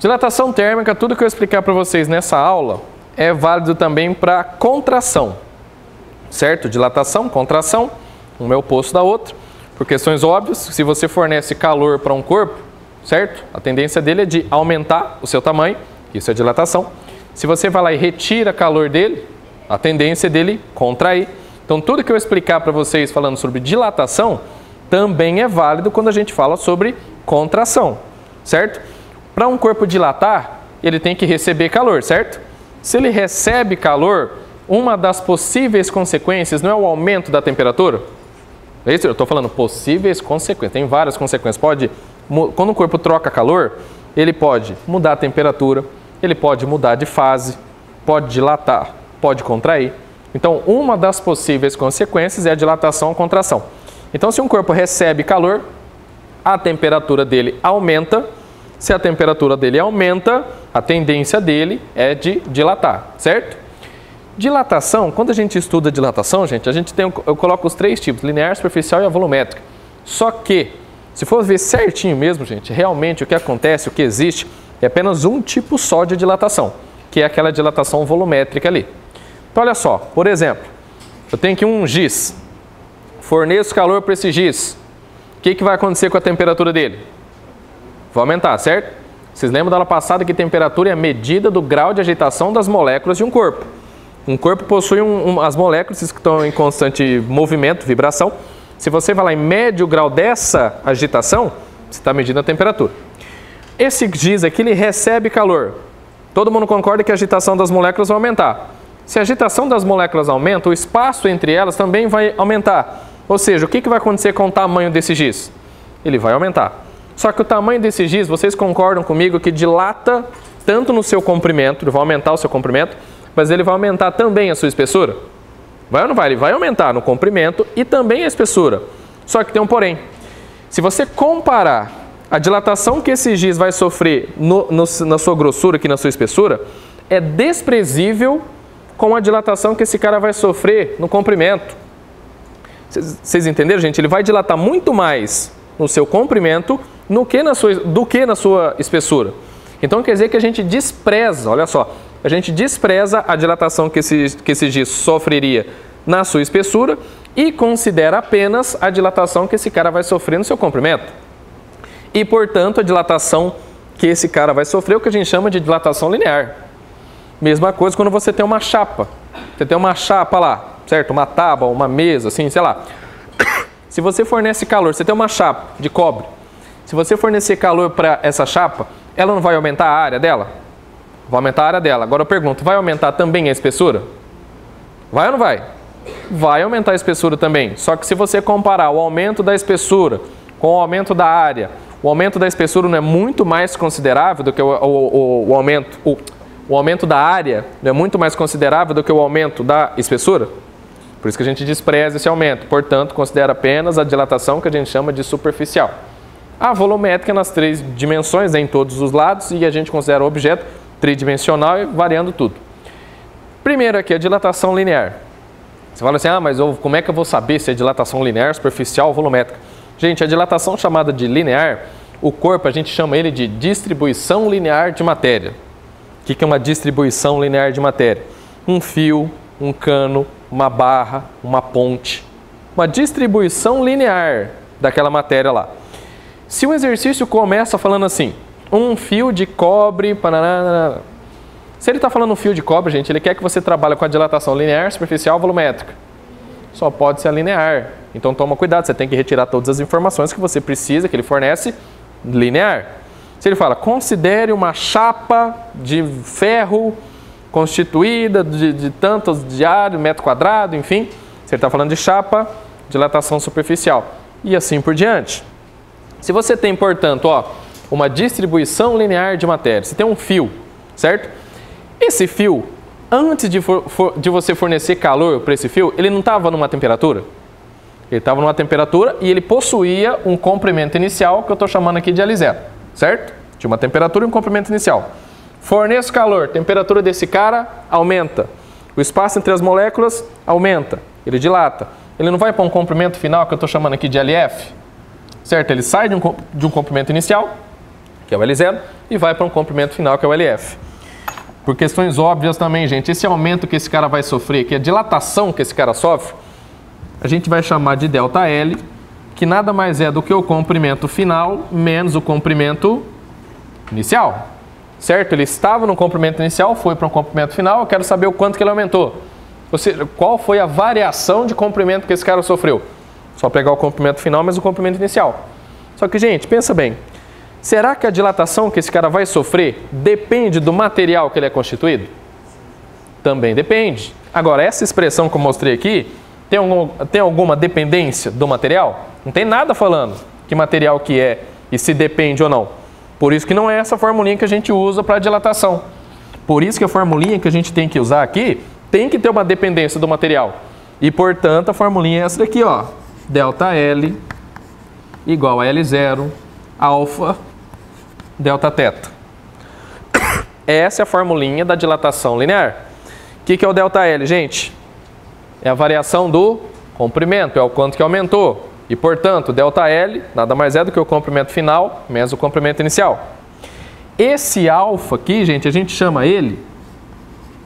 Dilatação térmica, tudo que eu explicar para vocês nessa aula é válido também para contração, certo? Dilatação, contração, uma é o oposto da outra. Por questões óbvias, se você fornece calor para um corpo, certo? A tendência dele é de aumentar o seu tamanho, isso é dilatação. Se você vai lá e retira calor dele, a tendência dele contrair. Então, tudo que eu explicar para vocês falando sobre dilatação também é válido quando a gente fala sobre contração, certo? Para um corpo dilatar, ele tem que receber calor, certo? Se ele recebe calor, uma das possíveis consequências não é o aumento da temperatura? É isso? Eu estou falando possíveis consequências, tem várias consequências. Quando o corpo troca calor, ele pode mudar a temperatura, ele pode mudar de fase, pode dilatar, pode contrair. Então, uma das possíveis consequências é a dilatação ou contração. Então, se um corpo recebe calor, a temperatura dele aumenta. Se a temperatura dele aumenta, a tendência dele é de dilatar, certo? Dilatação, quando a gente estuda dilatação, gente, eu coloco os três tipos, linear, superficial e a volumétrica. Só que, se for ver certinho mesmo, gente, realmente o que acontece, o que existe, é apenas um tipo só de dilatação, que é aquela dilatação volumétrica ali. Então, olha só, por exemplo, eu tenho aqui um giz, forneço calor para esse giz. O que vai acontecer com a temperatura dele? Vai aumentar, certo? Vocês lembram da aula passada que temperatura é a medida do grau de agitação das moléculas de um corpo. Um corpo possui as moléculas que estão em constante movimento, vibração. Se você vai lá e mede o grau dessa agitação, você está medindo a temperatura. Esse giz aqui, ele recebe calor. Todo mundo concorda que a agitação das moléculas vai aumentar. Se a agitação das moléculas aumenta, o espaço entre elas também vai aumentar. Ou seja, o que vai acontecer com o tamanho desse giz? Ele vai aumentar. Só que o tamanho desse giz, vocês concordam comigo que dilata tanto no seu comprimento, ele vai aumentar o seu comprimento, mas ele vai aumentar também a sua espessura? Vai ou não vai? Ele vai aumentar no comprimento e também a espessura. Só que tem um porém. Se você comparar a dilatação que esse giz vai sofrer na sua grossura, aqui na sua espessura, é desprezível com a dilatação que esse cara vai sofrer no comprimento. Vocês entenderam, gente? Ele vai dilatar muito mais no seu comprimento do que na sua espessura. Então quer dizer que a gente despreza, olha só, a gente despreza a dilatação que esse giz sofreria na sua espessura e considera apenas a dilatação que esse cara vai sofrer no seu comprimento. E, portanto, a dilatação que esse cara vai sofrer é o que a gente chama de dilatação linear. Mesma coisa quando você tem uma chapa. Você tem uma chapa lá, certo? Uma tábua, uma mesa, assim, sei lá. Se você fornece calor, você tem uma chapa de cobre. Se você fornecer calor para essa chapa, ela não vai aumentar a área dela? Vai aumentar a área dela. Agora eu pergunto, vai aumentar também a espessura? Vai ou não vai? Vai aumentar a espessura também. Só que se você comparar o aumento da espessura com o aumento da área, o aumento da espessura não é muito mais considerável do que o aumento da área, não é muito mais considerável do que o aumento da espessura? Por isso que a gente despreza esse aumento. Portanto, considera apenas a dilatação que a gente chama de superficial. A volumétrica nas três dimensões, né, em todos os lados, e a gente considera o objeto tridimensional e variando tudo. Primeiro aqui, a dilatação linear. Você fala assim, mas como é que eu vou saber se é dilatação linear, superficial ou volumétrica? Gente, a dilatação chamada de linear, o corpo a gente chama ele de distribuição linear de matéria. O que é uma distribuição linear de matéria? Um fio, um cano, uma barra, uma ponte. Uma distribuição linear daquela matéria lá. Se o exercício começa falando assim, um fio de cobre, pananana. Se ele está falando um fio de cobre, gente, ele quer que você trabalhe com a dilatação linear, superficial, volumétrica. Só pode ser a linear. Então toma cuidado, você tem que retirar todas as informações que você precisa, que ele fornece, linear. Se ele fala, considere uma chapa de ferro constituída de tantos diários, metro quadrado, enfim. Se ele está falando de chapa, dilatação superficial. E assim por diante. Se você tem, portanto, uma distribuição linear de matéria, você tem um fio, certo? Esse fio, antes de você fornecer calor para esse fio, ele não estava numa temperatura? Ele estava numa temperatura e ele possuía um comprimento inicial, que eu estou chamando aqui de L0, certo? Tinha uma temperatura e um comprimento inicial. Forneço calor, temperatura desse cara aumenta. O espaço entre as moléculas aumenta, ele dilata. Ele não vai para um comprimento final, que eu estou chamando aqui de LF, certo? Ele sai de um comprimento inicial, que é o L0, e vai para um comprimento final, que é o LF. Por questões óbvias também, gente, esse aumento que esse cara vai sofrer, que é a dilatação que esse cara sofre, a gente vai chamar de ΔL, que nada mais é do que o comprimento final menos o comprimento inicial, certo? Ele estava no comprimento inicial, foi para um comprimento final, eu quero saber o quanto que ele aumentou. Ou seja, qual foi a variação de comprimento que esse cara sofreu? Só pegar o comprimento final mais o comprimento inicial. Só que, gente, pensa bem. Será que a dilatação que esse cara vai sofrer depende do material que ele é constituído? Também depende. Agora, essa expressão que eu mostrei aqui, tem alguma dependência do material? Não tem nada falando que material que é e se depende ou não. Por isso que não é essa formulinha que a gente usa para dilatação. Por isso que a formulinha que a gente tem que usar aqui tem que ter uma dependência do material. E, portanto, a formulinha é essa daqui, ó. ΔL igual a L0, alfa, Δθ. Essa é a formulinha da dilatação linear. O que é o ΔL, gente? É a variação do comprimento, é o quanto que aumentou. E, portanto, ΔL nada mais é do que o comprimento final menos o comprimento inicial. Esse alfa aqui, gente, a gente chama ele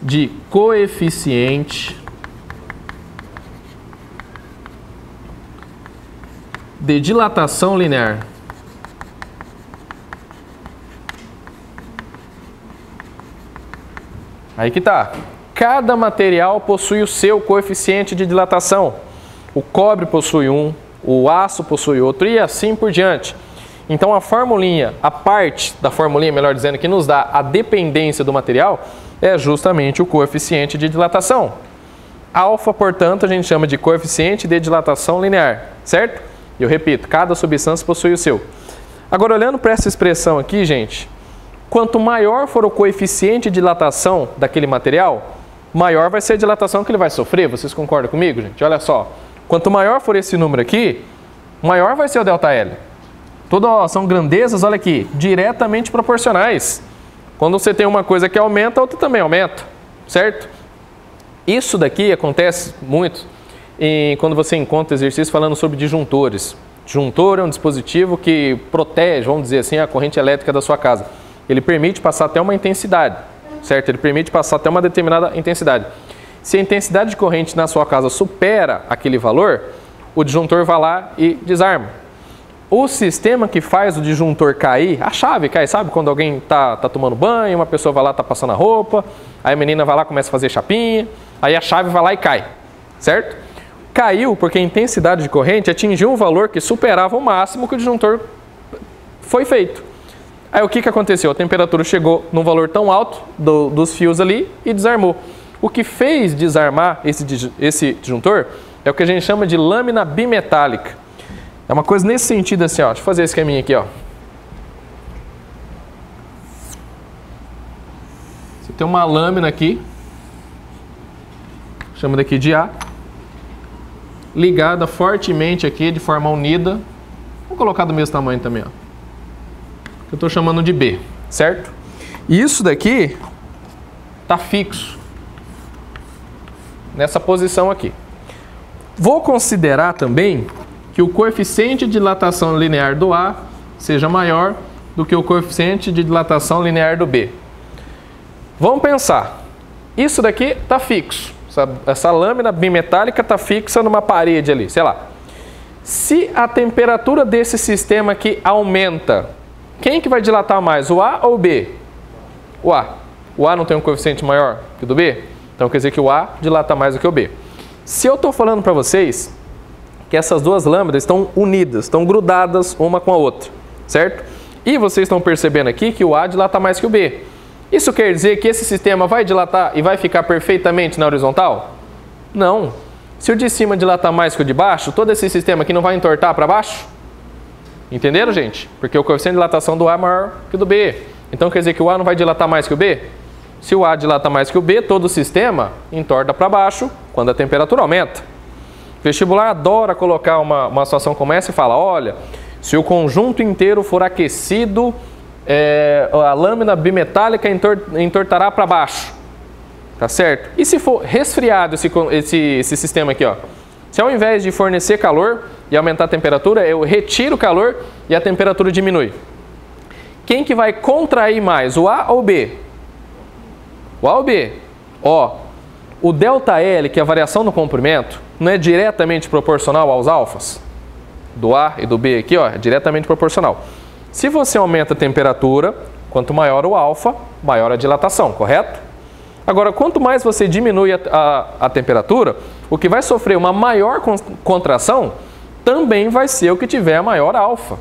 de coeficiente de dilatação linear. Aí que tá. Cada material possui o seu coeficiente de dilatação. O cobre possui um, o aço possui outro e assim por diante. Então a formulinha, a parte da formulinha, melhor dizendo, que nos dá a dependência do material é justamente o coeficiente de dilatação. Alfa, portanto, a gente chama de coeficiente de dilatação linear, certo? E eu repito, cada substância possui o seu. Agora, olhando para essa expressão aqui, gente, quanto maior for o coeficiente de dilatação daquele material, maior vai ser a dilatação que ele vai sofrer. Vocês concordam comigo, gente? Olha só. Quanto maior for esse número aqui, maior vai ser o ΔL. São grandezas, olha aqui, diretamente proporcionais. Quando você tem uma coisa que aumenta, a outra também aumenta, certo? Isso daqui acontece muito quando você encontra exercícios falando sobre disjuntores. Disjuntor é um dispositivo que protege, vamos dizer assim, a corrente elétrica da sua casa. Ele permite passar até uma intensidade, certo? Ele permite passar até uma determinada intensidade. Se a intensidade de corrente na sua casa supera aquele valor, o disjuntor vai lá e desarma. O sistema que faz o disjuntor cair, a chave cai, sabe? Quando alguém tá tomando banho, uma pessoa vai lá, tá passando a roupa, aí a menina vai lá, começa a fazer chapinha, aí a chave vai lá e cai, certo? Caiu porque a intensidade de corrente atingiu um valor que superava o máximo que o disjuntor foi feito. Aí o que aconteceu? A temperatura chegou num valor tão alto dos fios ali e desarmou. O que fez desarmar esse disjuntor é o que a gente chama de lâmina bimetálica. É uma coisa nesse sentido assim, ó. Deixa eu fazer esse esqueminha aqui, ó. Você tem uma lâmina aqui, chama daqui de A, ligada fortemente aqui de forma unida. Vou colocar do mesmo tamanho também, ó. Que eu estou chamando de B, certo? E isso daqui está fixo nessa posição aqui. Vou considerar também que o coeficiente de dilatação linear do A seja maior do que o coeficiente de dilatação linear do B. Vamos pensar. Isso daqui está fixo. Essa lâmina bimetálica está fixa numa parede ali, sei lá. Se a temperatura desse sistema aqui aumenta, quem que vai dilatar mais, o A ou o B? O A. O A não tem um coeficiente maior que o do B? Então quer dizer que o A dilata mais do que o B. Se eu estou falando para vocês que essas duas lâminas estão unidas, estão grudadas uma com a outra, certo? E vocês estão percebendo aqui que o A dilata mais que o B. Isso quer dizer que esse sistema vai dilatar e vai ficar perfeitamente na horizontal? Não. Se o de cima dilatar mais que o de baixo, todo esse sistema aqui não vai entortar para baixo? Entenderam, gente? Porque o coeficiente de dilatação do A é maior que o do B. Então quer dizer que o A não vai dilatar mais que o B? Se o A dilata mais que o B, todo o sistema entorta para baixo quando a temperatura aumenta. O vestibular adora colocar uma situação como essa e fala, olha, se o conjunto inteiro for aquecido, a lâmina bimetálica entortará para baixo. Tá certo? E se for resfriado esse sistema aqui, ó? Se ao invés de fornecer calor e aumentar a temperatura, eu retiro o calor e a temperatura diminui. quem que vai contrair mais, o A ou o B? O A ou o B? Ó, o ΔL, que é a variação do comprimento, não é diretamente proporcional aos alfas? Do A e do B aqui, ó, é diretamente proporcional. Se você aumenta a temperatura, quanto maior o alfa, maior a dilatação, correto? Agora, quanto mais você diminui a temperatura, o que vai sofrer uma maior contração também vai ser o que tiver a maior alfa.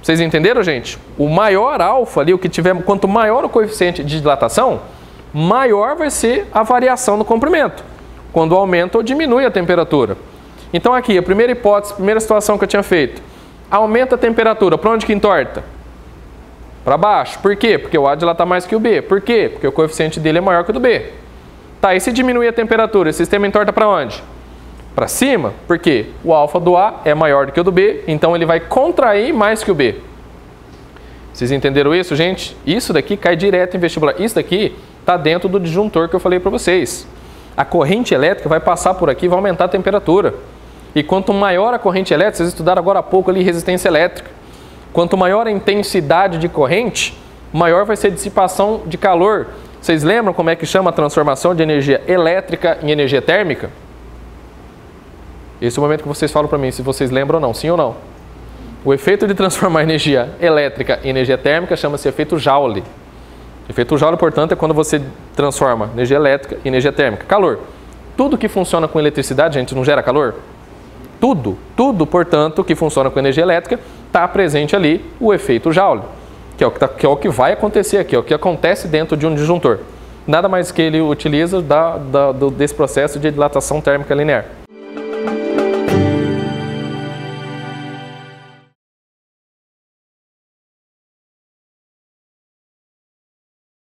Vocês entenderam, gente? O maior alfa ali, o que tiver, quanto maior o coeficiente de dilatação, maior vai ser a variação no comprimento, quando aumenta ou diminui a temperatura. Então aqui, a primeira hipótese, a primeira situação que eu tinha feito, aumenta a temperatura, para onde que entorta? Para baixo. Por quê? Porque o A dilata mais que o B. Por quê? Porque o coeficiente dele é maior que o do B. Tá, e se diminuir a temperatura, o sistema entorta para onde? Para cima. Por quê? O alfa do A é maior do que o do B, então ele vai contrair mais que o B. Vocês entenderam isso, gente? Isso daqui cai direto em vestibular. Isso daqui está dentro do disjuntor que eu falei para vocês. A corrente elétrica vai passar por aqui e vai aumentar a temperatura. E quanto maior a corrente elétrica, vocês estudaram agora há pouco ali resistência elétrica. Quanto maior a intensidade de corrente, maior vai ser a dissipação de calor. Vocês lembram como é que chama a transformação de energia elétrica em energia térmica? Esse é o momento que vocês falam para mim se vocês lembram ou não, sim ou não. O efeito de transformar energia elétrica em energia térmica chama-se efeito Joule. Efeito Joule, portanto, é quando você transforma energia elétrica em energia térmica. Calor. Tudo que funciona com eletricidade, gente, não gera calor? Tudo, portanto, que funciona com energia elétrica, está presente ali o efeito Joule, que é o que vai acontecer aqui, é o que acontece dentro de um disjuntor. Nada mais que ele utiliza desse processo de dilatação térmica linear.